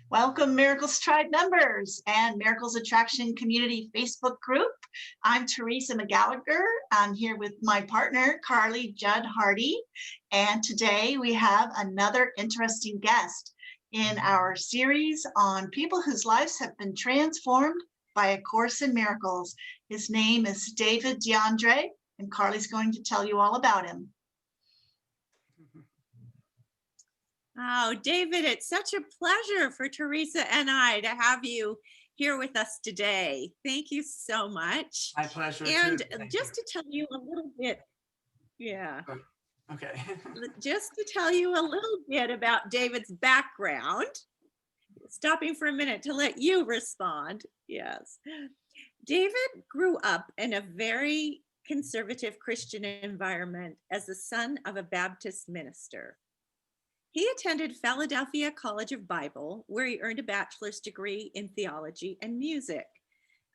Welcome, Miracles Tribe members and Miracles Attraction Community Facebook group. I'm Teresa McGallagher. I'm here with my partner, Carly Judd Hardy. And today we have another interesting guest in our series on people whose lives have been transformed by A Course in Miracles. His name is David DeAndre, and Carly's going to tell you all about him. Oh, David, it's such a pleasure for Teresa and I to have you here with us today. Thank you so much. My pleasure. And Thank just you. to tell you a little bit, Okay. just to tell you a little bit about David's background, stopping for a minute to let you respond. Yes. David grew up in a very conservative Christian environment as the son of a Baptist minister. He attended Philadelphia College of Bible, where he earned a bachelor's degree in theology and music.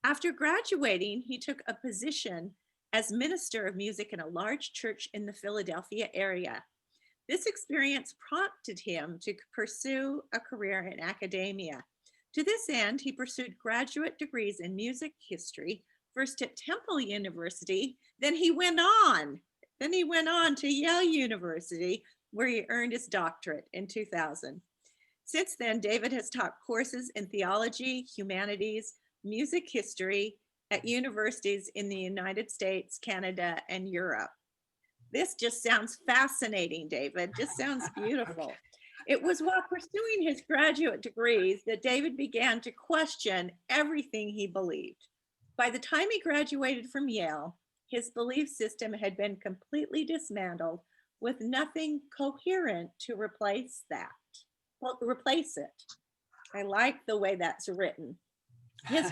After graduating, he took a position as minister of music in a large church in the Philadelphia area. This experience prompted him to pursue a career in academia. To this end, he pursued graduate degrees in music history, first at Temple University, then he went on to Yale University, where he earned his doctorate in 2000. Since then, David has taught courses in theology, humanities, music history at universities in the United States, Canada, and Europe. This just sounds fascinating, David. Just sounds beautiful. Okay. It was while pursuing his graduate degrees that David began to question everything he believed. By the time he graduated from Yale, his belief system had been completely dismantled, with nothing coherent to replace it. I like the way that's written. His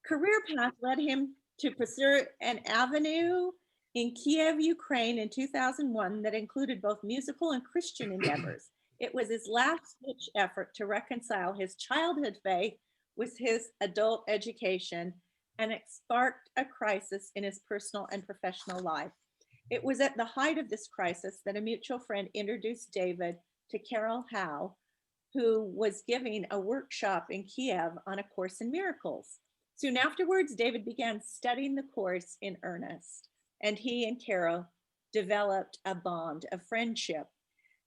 career path led him to pursue an avenue in Kiev, Ukraine in 2001 that included both musical and Christian endeavors. It was his last-ditch effort to reconcile his childhood faith with his adult education, and it sparked a crisis in his personal and professional life. It was at the height of this crisis that a mutual friend introduced David to Carol Howe, who was giving a workshop in Kiev on A Course in Miracles. Soon afterwards, David began studying the course in earnest, and he and Carol developed a bond of friendship.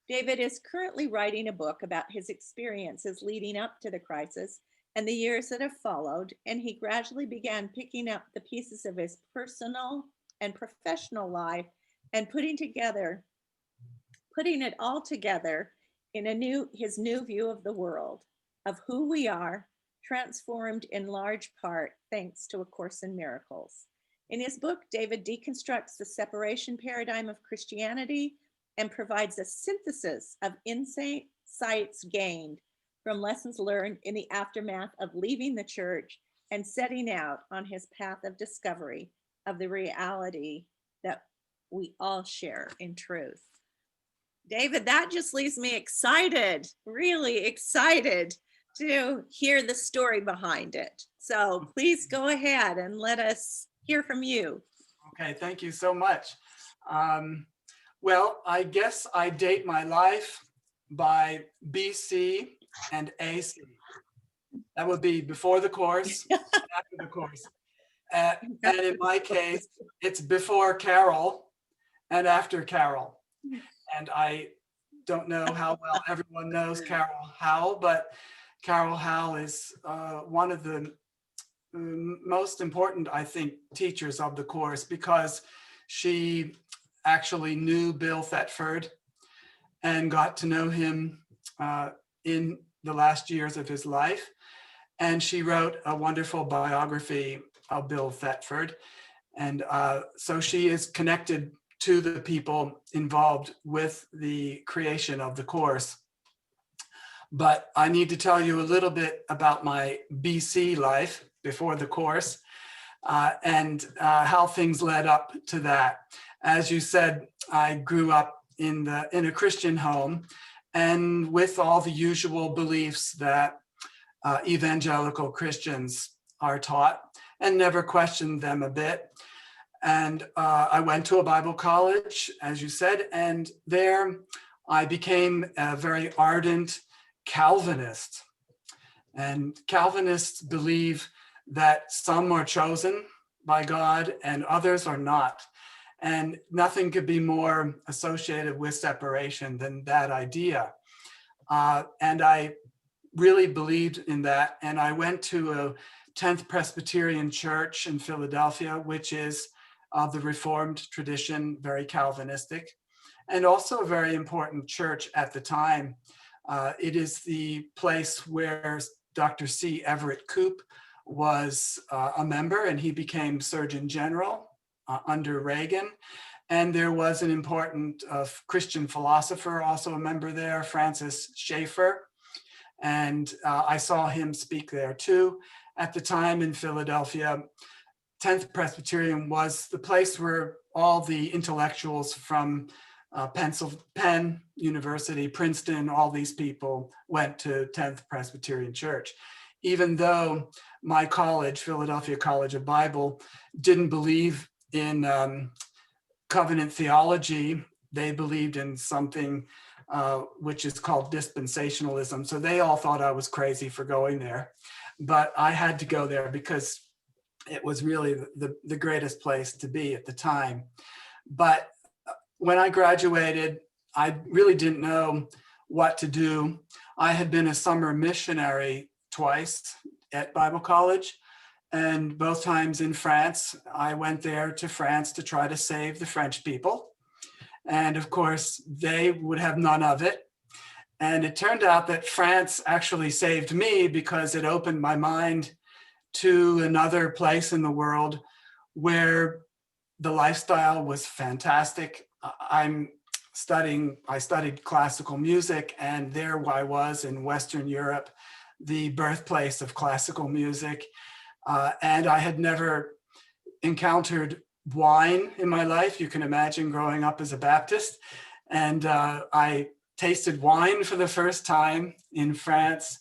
David is currently writing a book about his experiences leading up to the crisis and the years that have followed, and he gradually began picking up the pieces of his personal and professional life and putting it all together in his new view of the world, of who we are, transformed in large part thanks to A Course in Miracles. In his book, David deconstructs the separation paradigm of Christianity and provides a synthesis of insights gained from lessons learned in the aftermath of leaving the church and setting out on his path of discovery of the reality that we all share in truth. David, that just leaves me excited, really excited to hear the story behind it. So please go ahead and let us hear from you. Okay, thank you so much. Well, I guess I date my life by BC and AC. That would be before the course, after the course. And in my case, it's before Carol and after Carol. And I don't know how well everyone knows Carol Howe, but Carol Howe is one of the most important, I think, teachers of the course, because she actually knew Bill Thetford and got to know him in the last years of his life. And she wrote a wonderful biography of Bill Thetford. And so she is connected to the people involved with the creation of the course. But I need to tell you a little bit about my BC life before the course and how things led up to that. As you said, I grew up in a Christian home and with all the usual beliefs that evangelical Christians are taught, and never questioned them a bit. And I went to a Bible college, as you said, and there I became a very ardent Calvinist. And Calvinists believe that some are chosen by God and others are not. And nothing could be more associated with separation than that idea. And I really believed in that. And I went to a 10th Presbyterian Church in Philadelphia, which is of the Reformed tradition, very Calvinistic, and also a very important church at the time. It is the place where Dr. C. Everett Koop was a member, and he became Surgeon General under Reagan. And there was an important Christian philosopher, also a member there, Francis Schaeffer. And I saw him speak there too. At the time in Philadelphia, 10th Presbyterian was the place where all the intellectuals from Penn University, Princeton, all these people went to 10th Presbyterian Church. Even though my college, Philadelphia College of Bible, didn't believe in covenant theology, they believed in something which is called dispensationalism. So they all thought I was crazy for going there, but I had to go there because it was really the greatest place to be at the time. But when I graduated, I really didn't know what to do. I had been a summer missionary twice at Bible college, and both times in France. I went there to France to try to save the French people. And of course, they would have none of it. And it turned out that France actually saved me because it opened my mind to another place in the world where the lifestyle was fantastic. I studied classical music, and there I was in Western Europe, the birthplace of classical music. And I had never encountered wine in my life. You can imagine growing up as a Baptist. And I tasted wine for the first time in France.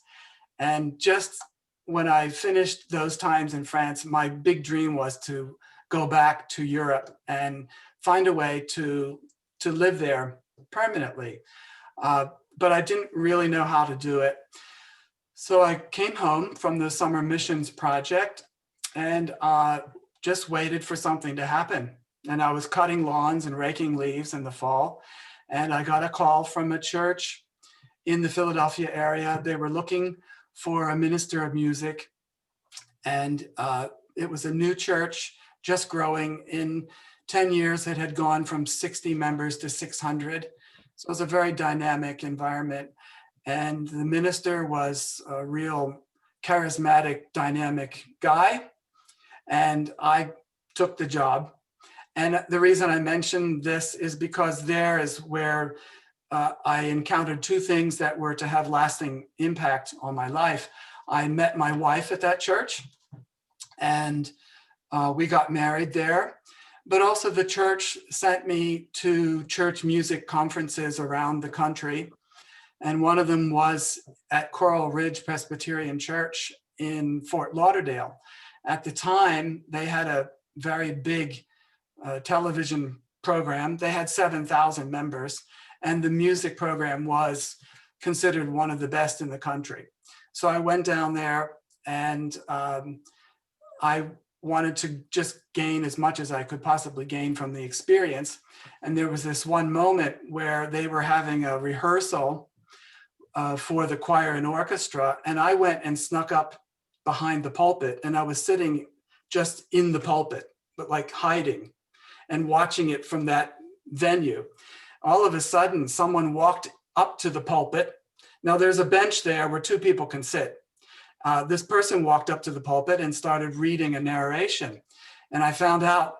And just when I finished those times in France, my big dream was to go back to Europe and find a way to live there permanently. But I didn't really know how to do it. So I came home from the Summer Missions Project and just waited for something to happen. And I was cutting lawns and raking leaves in the fall. And I got a call from a church in the Philadelphia area. They were looking for a minister of music. And it was a new church, just growing. In 10 years, it had gone from 60 members to 600. So it was a very dynamic environment. And the minister was a real charismatic, dynamic guy. And I took the job. And the reason I mention this is because there is where I encountered two things that were to have lasting impact on my life. I met my wife at that church, and we got married there. But also the church sent me to church music conferences around the country. And one of them was at Coral Ridge Presbyterian Church in Fort Lauderdale. At the time, they had a very big television program. They had 7,000 members, and the music program was considered one of the best in the country. So I went down there, and I wanted to just gain as much as I could possibly gain from the experience. And there was this one moment where they were having a rehearsal for the choir and orchestra, and I went and snuck up behind the pulpit, and I was sitting just in the pulpit, but like hiding and watching it from that venue. All of a sudden, someone walked up to the pulpit. Now there's a bench there where two people can sit. This person walked up to the pulpit and started reading a narration. And I found out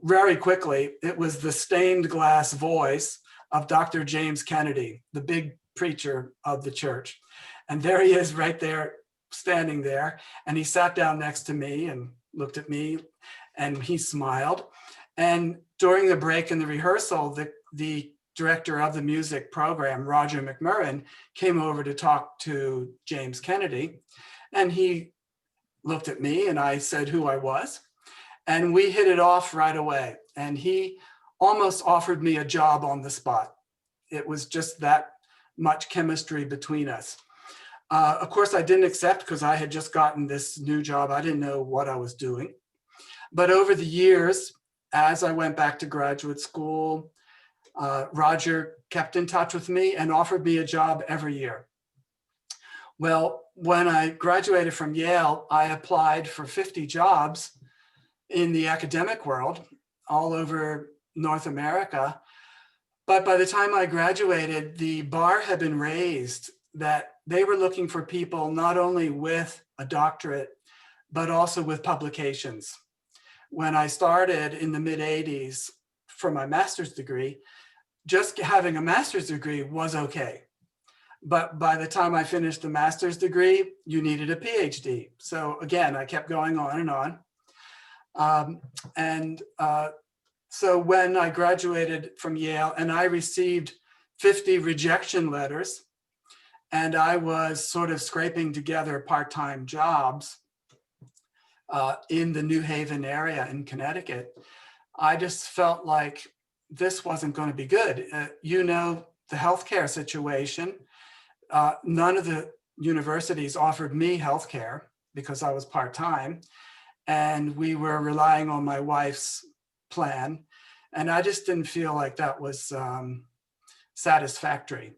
very quickly, it was the stained glass voice of Dr. James Kennedy, the big preacher of the church. And there he is right there, standing there. And he sat down next to me and looked at me, and he smiled. And during the break in the rehearsal, the director of the music program, Roger McMurrin, came over to talk to James Kennedy. And he looked at me, and I said who I was. And we hit it off right away. And he almost offered me a job on the spot. It was just that much chemistry between us. Of course, I didn't accept because I had just gotten this new job. I didn't know what I was doing. But over the years, as I went back to graduate school, Roger kept in touch with me and offered me a job every year. Well, when I graduated from Yale, I applied for 50 jobs in the academic world all over North America. But by the time I graduated, the bar had been raised that they were looking for people not only with a doctorate, but also with publications. When I started in the mid 80s for my master's degree, just having a master's degree was okay. But by the time I finished the master's degree, you needed a PhD. So again, I kept going on and on. So when I graduated from Yale and I received 50 rejection letters, and I was sort of scraping together part-time jobs in the New Haven area in Connecticut, I just felt like this wasn't going to be good. The healthcare situation, none of the universities offered me healthcare because I was part-time, and we were relying on my wife's plan. And I just didn't feel like that was satisfactory.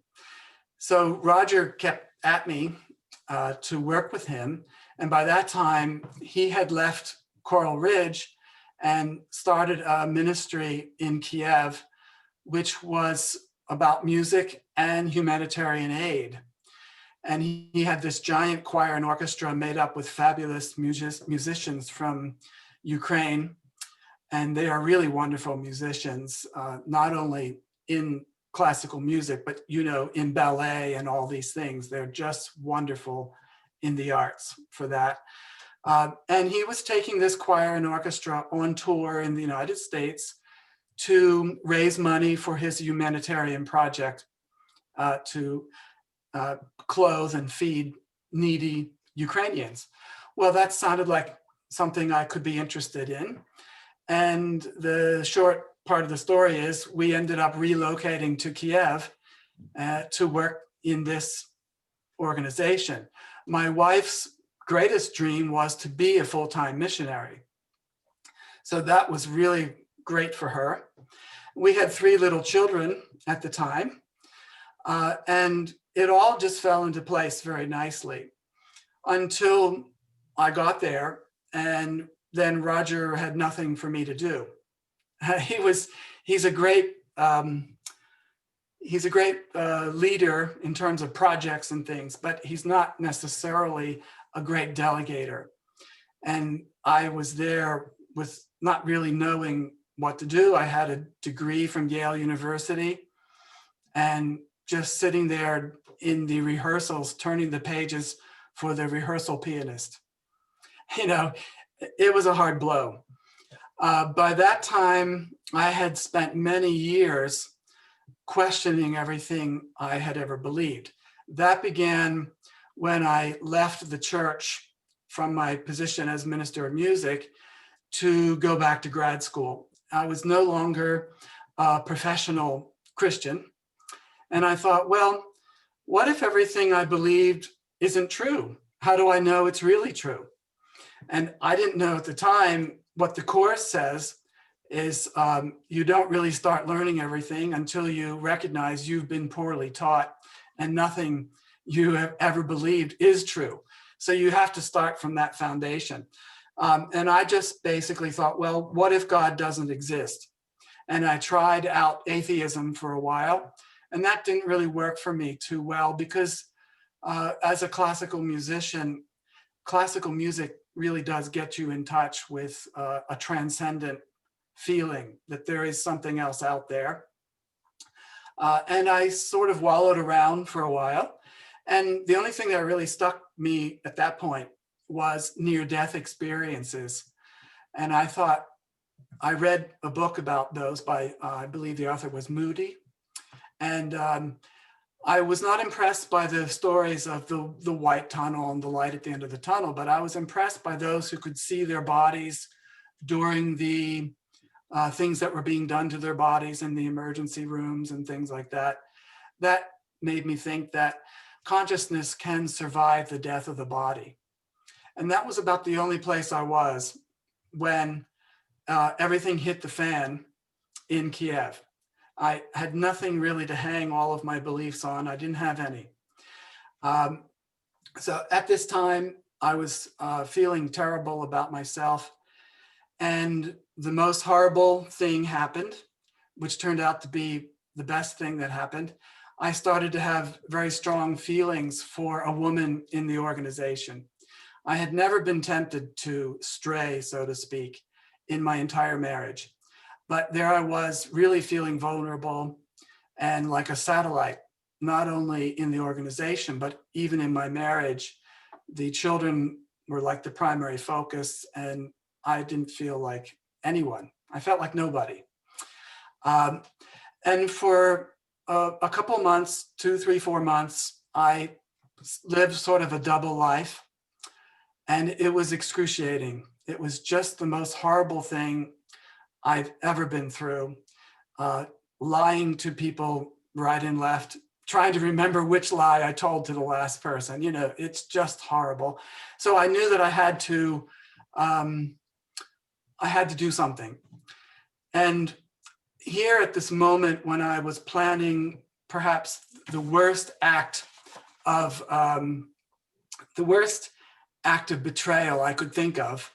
So Roger kept at me to work with him. And by that time, he had left Coral Ridge and started a ministry in Kiev, which was about music and humanitarian aid. And he had this giant choir and orchestra made up with fabulous musicians from Ukraine. And they are really wonderful musicians, not only in classical music, but in ballet and all these things. They're just wonderful in the arts for that. And he was taking this choir and orchestra on tour in the United States to raise money for his humanitarian project to clothe and feed needy Ukrainians. Well, that sounded like something I could be interested in. And the short part of the story is we ended up relocating to Kiev to work in this organization. My wife's greatest dream was to be a full-time missionary. So that was really great for her. We had 3 little children at the time, and it all just fell into place very nicely until I got there, and then Roger had nothing for me to do. He's a great leader in terms of projects and things, but he's not necessarily a great delegator. And I was there with not really knowing what to do. I had a degree from Yale University, and just sitting there in the rehearsals, turning the pages for the rehearsal pianist. It was a hard blow. By that time, I had spent many years questioning everything I had ever believed. That began when I left the church from my position as minister of music to go back to grad school. I was no longer a professional Christian. And I thought, well, what if everything I believed isn't true? How do I know it's really true? And I didn't know at the time what the Course says is you don't really start learning everything until you recognize you've been poorly taught and nothing you have ever believed is true. So you have to start from that foundation. And I just basically thought, well, what if God doesn't exist? And I tried out atheism for a while, and that didn't really work for me too well because as a classical musician, classical music really does get you in touch with a transcendent feeling that there is something else out there. And I sort of wallowed around for a while. And the only thing that really stuck me at that point was near-death experiences. And I thought, I read a book about those by, I believe the author was Moody. And I was not impressed by the stories of the white tunnel and the light at the end of the tunnel, but I was impressed by those who could see their bodies during the things that were being done to their bodies in the emergency rooms and things like that. That made me think that, consciousness can survive the death of the body. And that was about the only place I was when everything hit the fan in Kiev. I had nothing really to hang all of my beliefs on. I didn't have any. So at this time, I was feeling terrible about myself. And the most horrible thing happened, which turned out to be the best thing that happened. I started to have very strong feelings for a woman in the organization. I had never been tempted to stray, so to speak, in my entire marriage. But there I was, really feeling vulnerable and like a satellite, not only in the organization, but even in my marriage. The children were like the primary focus, and I didn't feel like anyone. I felt like nobody. And for a couple months, 2, 3, 4 months, I lived sort of a double life. And it was excruciating. It was just the most horrible thing I've ever been through. Lying to people right and left, trying to remember which lie I told to the last person. You know, it's just horrible. So I knew that I had to do something. And here at this moment, when I was planning perhaps the worst act of betrayal I could think of,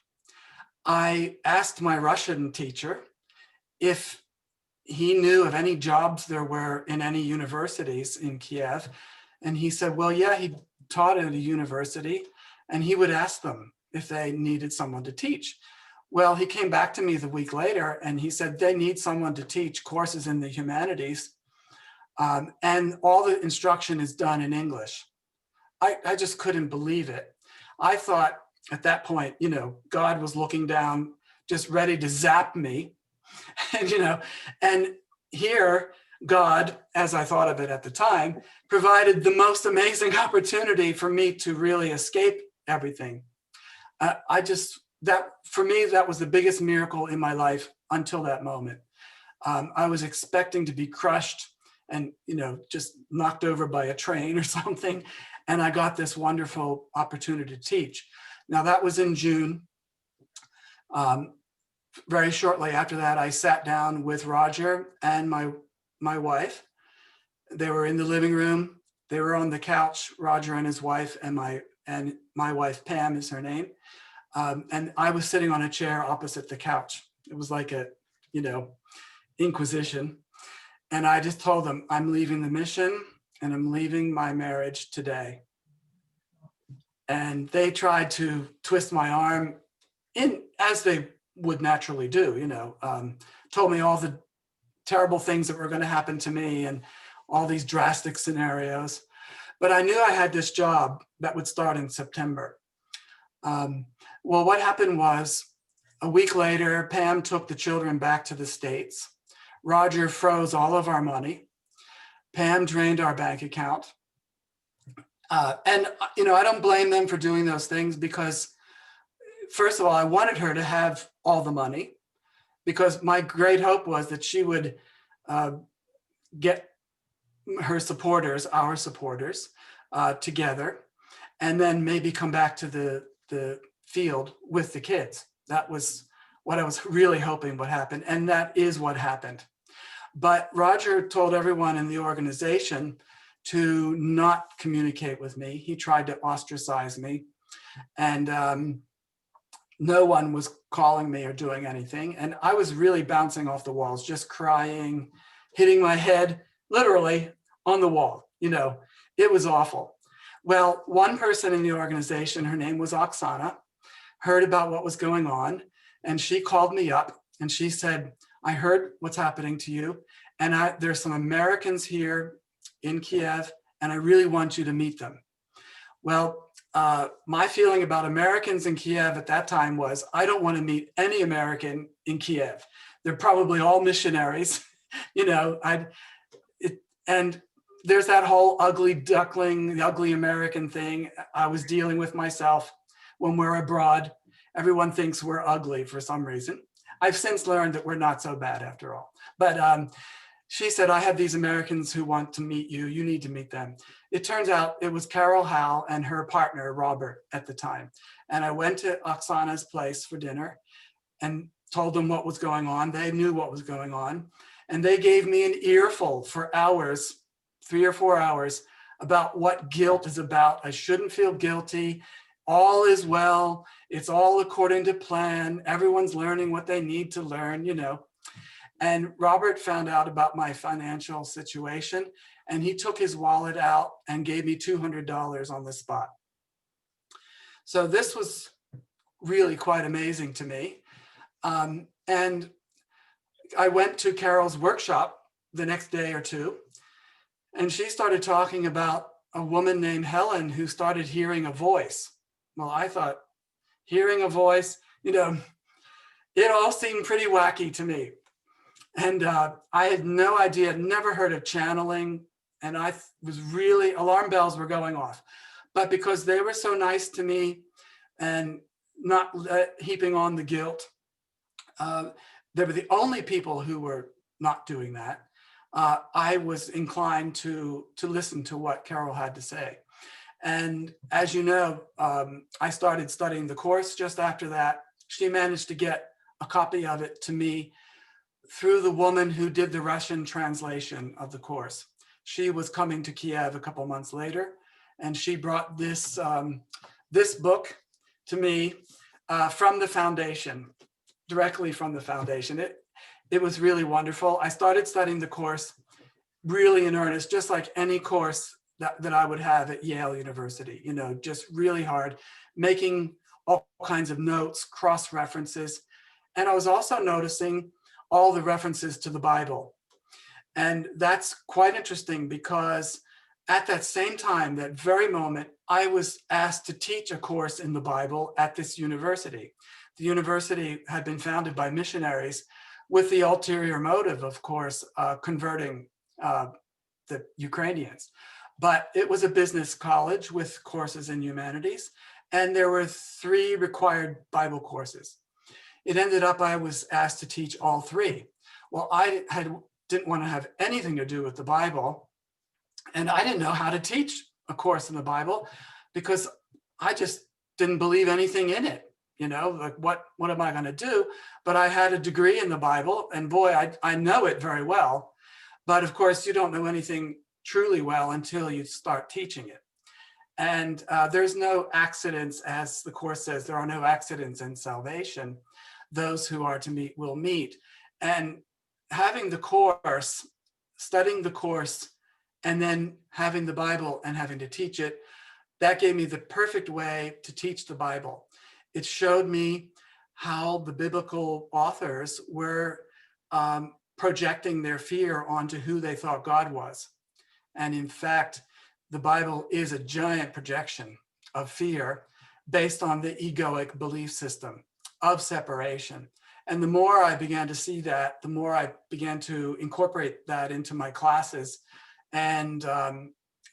I asked my Russian teacher if he knew of any jobs there were in any universities in Kiev. And he said, well, yeah, he taught at a university, and he would ask them if they needed someone to teach. Well, he came back to me the week later and he said, they need someone to teach courses in the humanities. And all the instruction is done in English. I just couldn't believe it. I thought at that point, you know, God was looking down, just ready to zap me. And, you know, and here God, as I thought of it at the time, provided the most amazing opportunity for me to really escape everything. For me, that was the biggest miracle in my life until that moment. I was expecting to be crushed and, you know, just knocked over by a train or something. And I got this wonderful opportunity to teach. Now that was in June. Very shortly after that, I sat down with Roger and my wife. They were in the living room. They were on the couch, Roger and his wife, and my wife, Pam is her name. And I was sitting on a chair opposite the couch. It was like a, you know, inquisition. And I just told them, I'm leaving the mission and I'm leaving my marriage today. And they tried to twist my arm in, as they would naturally do, you know, told me all the terrible things that were going to happen to me and all these drastic scenarios. But I knew I had this job that would start in September. Well, what happened was a week later, Pam took the children back to the States. Roger froze all of our money. Pam drained our bank account. And, you know, I don't blame them for doing those things because, first of all, I wanted her to have all the money because my great hope was that she would get her supporters, our supporters, together, and then maybe come back to the field with the kids. That was what I was really hoping would happen, and that is what happened. But Roger told everyone in the organization to not communicate with me. He tried to ostracize me, and no one was calling me or doing anything. And I was really bouncing off the walls, just crying, hitting my head literally on the wall. You know, it was awful. Well, one person in the organization, her name was Oksana, heard about what was going on. And she called me up and she said, I heard what's happening to you. And there's some Americans here in Kiev, and I really want you to meet them. Well, my feeling about Americans in Kiev at that time was, I don't want to meet any American in Kiev. They're probably all missionaries, you know, and there's that whole ugly duckling, the ugly American thing I was dealing with myself. When we're abroad, everyone thinks we're ugly for some reason. I've since learned that we're not so bad after all. But she said, I have these Americans who want to meet you. You need to meet them. It turns out it was Carol Howe and her partner, Robert, at the time. And I went to Oksana's place for dinner and told them what was going on. They knew what was going on. And they gave me an earful for hours, 3 or 4 hours, about what guilt is about. I shouldn't feel guilty. All is well. It's all according to plan. Everyone's learning what they need to learn, you know. And Robert found out about my financial situation, and he took his wallet out and gave me $200 on the spot. So this was really quite amazing to me. And I went to Carol's workshop the next day or two, and she started talking about a woman named Helen who started hearing a voice. Well, I thought, hearing a voice, you know, it all seemed pretty wacky to me. And I had no idea, never heard of channeling. And I was really, alarm bells were going off. But because they were so nice to me and not heaping on the guilt, they were the only people who were not doing that. I was inclined to listen to what Carol had to say. And as you know, I started studying the course just after that. She managed to get a copy of it to me through the woman who did the Russian translation of the course. She was coming to Kiev a couple months later, and she brought this, this book to me from the foundation, directly from the foundation. It was really wonderful. I started studying the course really in earnest, just like any course that I would have at Yale University, you know, just really hard, making all kinds of notes, cross references. And I was also noticing all the references to the Bible. And that's quite interesting because at that same time, that very moment, I was asked to teach a course in the Bible at this university. The university had been founded by missionaries with the ulterior motive, of course, converting the Ukrainians. But it was a business college with courses in humanities, and there were 3 required Bible courses. It ended up I was asked to teach all 3. Well, I didn't want to have anything to do with the Bible, and I didn't know how to teach a course in the Bible because I just didn't believe anything in it. You know, like what am I going to do? But I had a degree in the Bible, and boy, I know it very well. But of course, you don't know anything truly well until you start teaching it. And there's no accidents, as the course says, there are no accidents in salvation. Those who are to meet will meet. And having the course, studying the course, and then having the Bible and having to teach it, that gave me the perfect way to teach the Bible. It showed me how the biblical authors were projecting their fear onto who they thought God was. And in fact, the Bible is a giant projection of fear based on the egoic belief system of separation. And the more I began to see that, the more I began to incorporate that into my classes and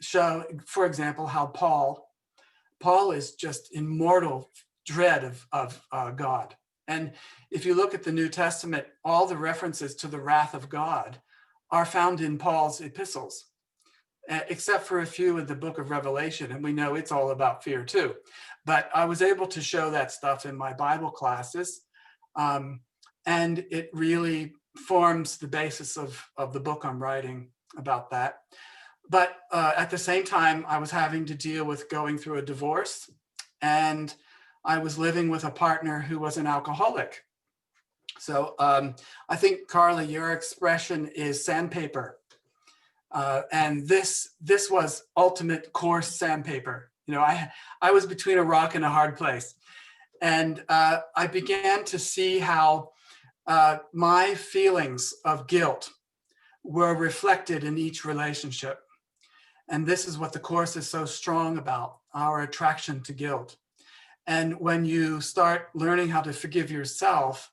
show, for example, how Paul is just in mortal dread of God. And if you look at the New Testament, all the references to the wrath of God are found in Paul's epistles, except for a few in the book of Revelation. And we know it's all about fear too. But I was able to show that stuff in my Bible classes. And it really forms the basis of the book I'm writing about that. But at the same time, I was having to deal with going through a divorce, and I was living with a partner who was an alcoholic. So I think, Carly, your expression is sandpaper. And this was ultimate coarse sandpaper. You know, I was between a rock and a hard place. And I began to see how my feelings of guilt were reflected in each relationship. And this is what the Course is so strong about, our attraction to guilt. And when you start learning how to forgive yourself,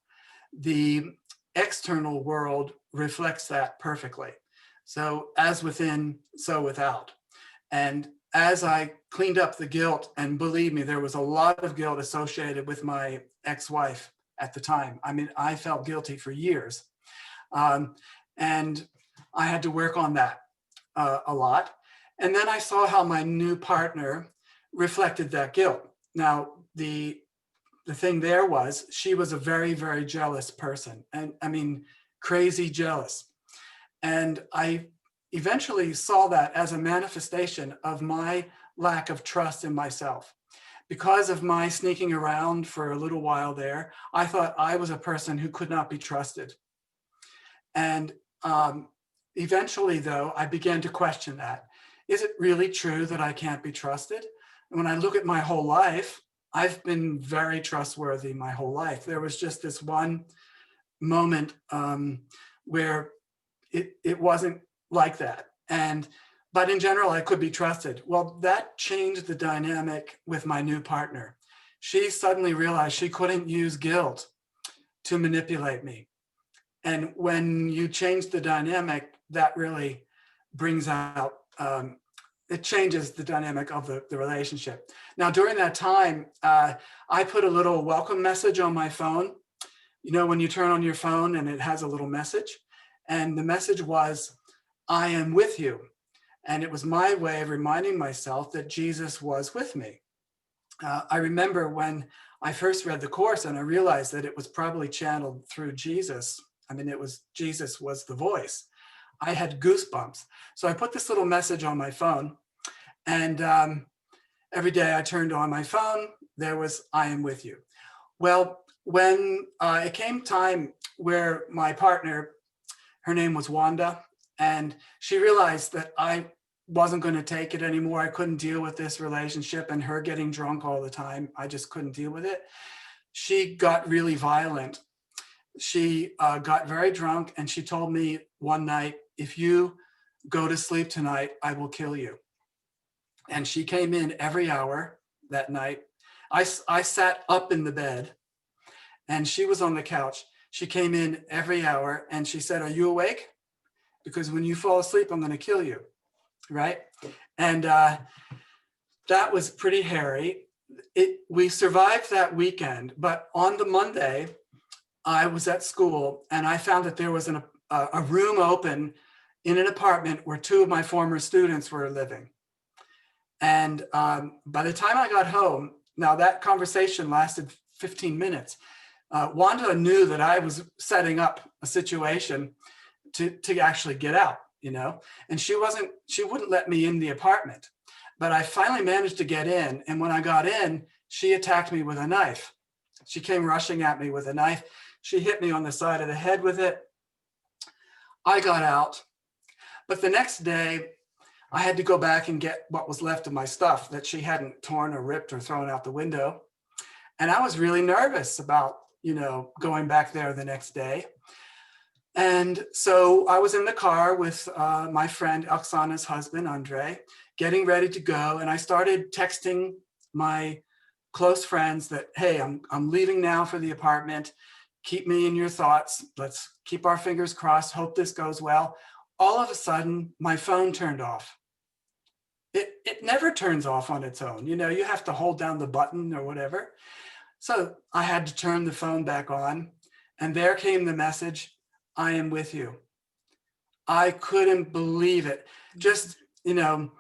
the external world reflects that perfectly. So as within, so without. And as I cleaned up the guilt, and believe me, there was a lot of guilt associated with my ex-wife at the time. I mean, I felt guilty for years. And I had to work on that a lot. And then I saw how my new partner reflected that guilt. Now, the thing there was she was a very, very jealous person. And I mean, crazy jealous. And I eventually saw that as a manifestation of my lack of trust in myself. Because of my sneaking around for a little while there, I thought I was a person who could not be trusted. And eventually, though, I began to question that. Is it really true that I can't be trusted? And when I look at my whole life, I've been very trustworthy my whole life. There was just this one moment where it wasn't like that. But in general, I could be trusted. Well, that changed the dynamic with my new partner. She suddenly realized she couldn't use guilt to manipulate me. And when you change the dynamic, that really brings out, it changes the dynamic of the relationship. Now, during that time, I put a little welcome message on my phone. You know, when you turn on your phone and it has a little message, and the message was, I am with you. And it was my way of reminding myself that Jesus was with me. I remember when I first read the Course and I realized that it was probably channeled through Jesus. I mean, Jesus was the voice. I had goosebumps. So I put this little message on my phone, and every day I turned on my phone, there was, I am with you. Well, when it came time where my partner, her name was Wanda, and she realized that I wasn't going to take it anymore. I couldn't deal with this relationship and her getting drunk all the time. I just couldn't deal with it. She got really violent. She got very drunk, and she told me one night, if you go to sleep tonight, I will kill you. And she came in every hour that night. I sat up in the bed and she was on the couch. She came in every hour and she said, are you awake? Because when you fall asleep, I'm going to kill you. Right. And that was pretty hairy. We survived that weekend, but on the Monday, I was at school and I found that there was a room open in an apartment where two of my former students were living. And by the time I got home, now that conversation lasted 15 minutes. Wanda knew that I was setting up a situation to actually get out, you know, and she wouldn't let me in the apartment. But I finally managed to get in. And when I got in, she attacked me with a knife. She came rushing at me with a knife. She hit me on the side of the head with it. I got out. But the next day, I had to go back and get what was left of my stuff that she hadn't torn or ripped or thrown out the window. And I was really nervous about, you know, going back there the next day. And so I was in the car with my friend Oksana's husband, Andre, getting ready to go. And I started texting my close friends that, hey, I'm leaving now for the apartment. Keep me in your thoughts. Let's keep our fingers crossed. Hope this goes well. All of a sudden, my phone turned off. It never turns off on its own. You know, you have to hold down the button or whatever. So I had to turn the phone back on. And there came the message, I am with you. I couldn't believe it. Just, you know,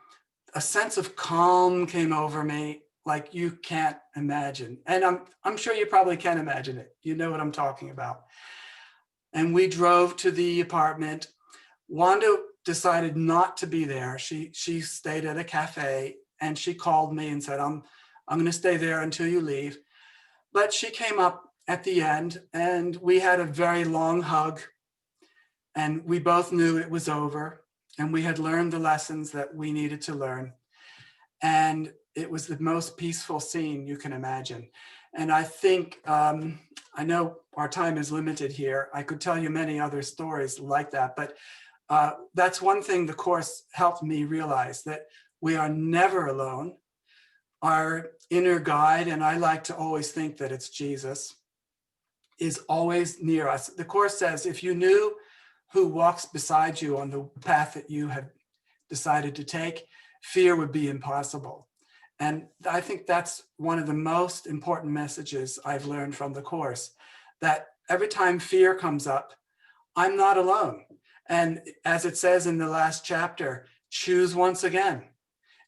a sense of calm came over me like you can't imagine. And I'm sure you probably can imagine it. You know what I'm talking about. And we drove to the apartment. Wanda decided not to be there. She stayed at a cafe and she called me and said, I'm going to stay there until you leave. But she came up at the end and we had a very long hug. And we both knew it was over and we had learned the lessons that we needed to learn. And it was the most peaceful scene you can imagine. And I think, I know our time is limited here. I could tell you many other stories like that, but that's one thing the Course helped me realize, that we are never alone. Our inner guide, and I like to always think that it's Jesus, is always near us. The Course says, if you knew who walks beside you on the path that you have decided to take, fear would be impossible. And I think that's one of the most important messages I've learned from the Course, that every time fear comes up, I'm not alone. And as it says in the last chapter, choose once again.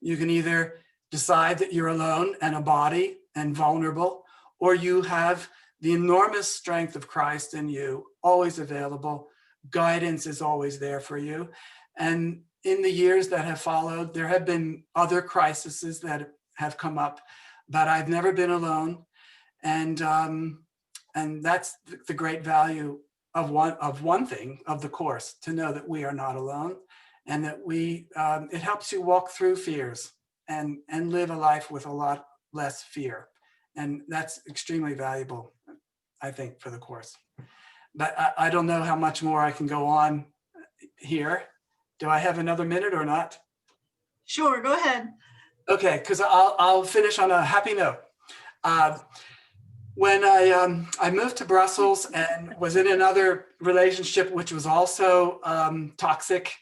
You can either decide that you're alone and a body and vulnerable, or you have the enormous strength of Christ in you, always available. Guidance is always there for you. And in the years that have followed, there have been other crises that have come up, but I've never been alone. And that's the great value of one thing of the course, to know that we are not alone, and that it helps you walk through fears and live a life with a lot less fear. And that's extremely valuable, I think, for the course. But I don't know how much more I can go on here. Do I have another minute or not? Sure, go ahead. Okay, because I'll finish on a happy note. When I moved to Brussels and was in another relationship which was also toxic,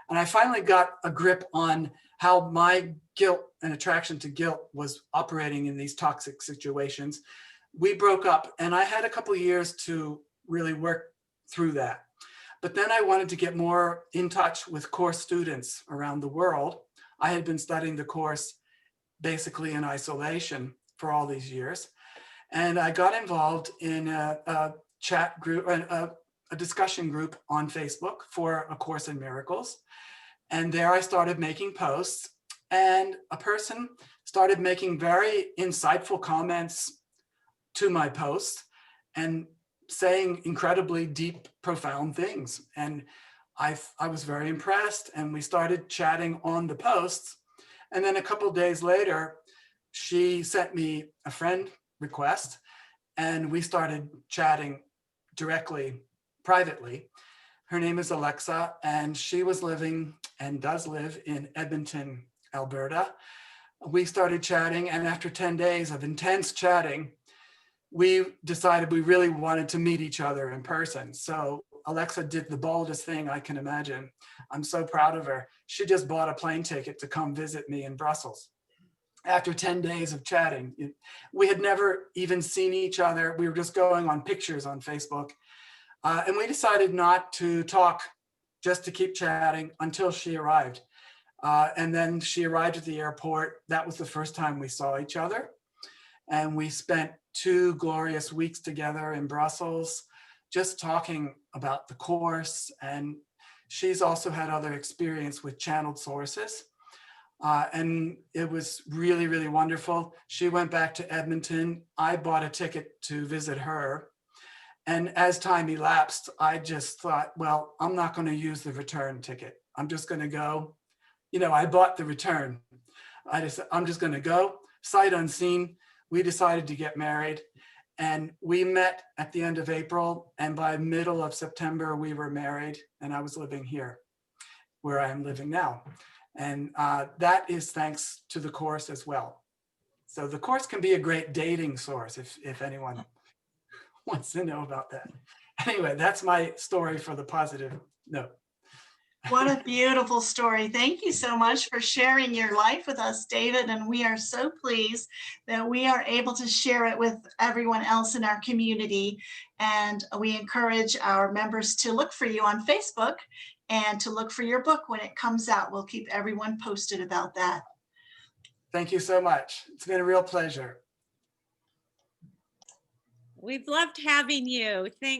and I finally got a grip on how my guilt and attraction to guilt was operating in these toxic situations, we broke up, and I had a couple of years to really work through that. But then I wanted to get more in touch with course students around the world. I had been studying the course basically in isolation for all these years. And I got involved in a chat group, a discussion group on Facebook for A Course in Miracles. And there I started making posts, and a person started making very insightful comments to my posts and saying incredibly deep, profound things. And I was very impressed, and we started chatting on the posts. And then a couple of days later, she sent me a friend request, and we started chatting directly, privately. Her name is Alexa, and she was living and does live in Edmonton, Alberta. We started chatting, and after 10 days of intense chatting, we decided we really wanted to meet each other in person. So Alexa did the boldest thing I can imagine. I'm so proud of her. She just bought a plane ticket to come visit me in Brussels. After 10 days of chatting, we had never even seen each other. We were just going on pictures on Facebook. And we decided not to talk, just to keep chatting until she arrived. And then she arrived at the airport. That was the first time we saw each other. And we spent 2 glorious weeks together in Brussels, just talking about the course. And she's also had other experience with channeled sources. And it was really, really wonderful. She went back to Edmonton. I bought a ticket to visit her. And as time elapsed, I just thought, well, I'm not going to use the return ticket. I'm just going to go. I bought the return. I'm just going to go, sight unseen. We decided to get married, and we met at the end of April. And by middle of September, we were married, and I was living here where I am living now. And that is thanks to the course as well. So the course can be a great dating source if anyone wants to know about that. Anyway, that's my story for the positive note. What a beautiful story. Thank you so much for sharing your life with us, David. And we are so pleased that we are able to share it with everyone else in our community. And we encourage our members to look for you on Facebook and to look for your book when it comes out. We'll keep everyone posted about that. Thank you so much. It's been a real pleasure. We've loved having you. Thank